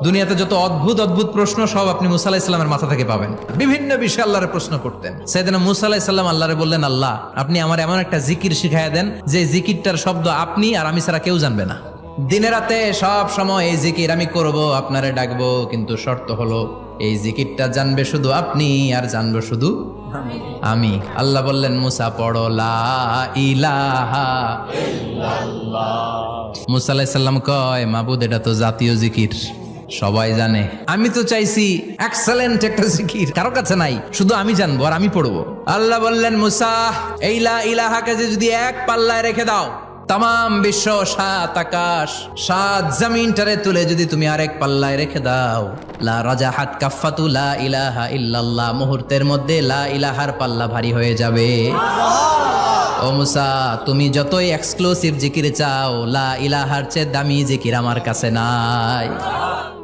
দুনিয়াতে যত অদ্ভুত অদ্ভুত প্রশ্ন সব আপনি মুসা আলাইহিস সালামের মাথা থেকে পাবেন। বিভিন্ন বিষয়ে আল্লাহরে প্রশ্ন করতেন। সাইয়েদনা মুসা আলাইহিস সালাম আল্লাহরে বললেন, আল্লাহ আপনি আমার এমন একটা জিকির শিখাইয়া দেন যে জিকিরটার শব্দ আপনি আর আমি ছাড়া কেউ জানবে না। দিনে রাতে সব সময় এই জিকির আমি করব, আপনারে ডাকবো, কিন্তু শর্ত হলো এই জিকিরটা জানবে শুধু আপনি আর জানবো শুধু আমি। আল্লাহ বললেন, মুসা পড়ো লা ইলাহা ইল্লাল্লাহ। মুসা আলাইহিস সালাম কয়, মাবুদ এটা তো জাতীয় জিকির, সবাই জানে। আমি তো চাইছি এক্সেলেন্ট একটা জিকির, কারো কাছে নাই, শুধু আমি জানবো আর আমি পড়বো। আল্লাহ বললেন, মুসা এই লা ইলাহাকে যদি এক পাল্লায় রেখে দাও, তাম বিশ্ব, 7 আকাশ 7 জমিনটারে তুলে যদি তুমি আরেক পাল্লায় রেখে দাও, লা রাজাহাত কাফাতু লা ইলাহা ইল্লাল্লাহ, মুহূর্তের মধ্যে লা ইলাহার পাল্লা ভারী হয়ে যাবে। ও মুসা, তুমি যতই এক্সক্লুসিভ জিকির চাও, লা ইলাহার চেয়ে দামি জিকির আমার কাছে নাই।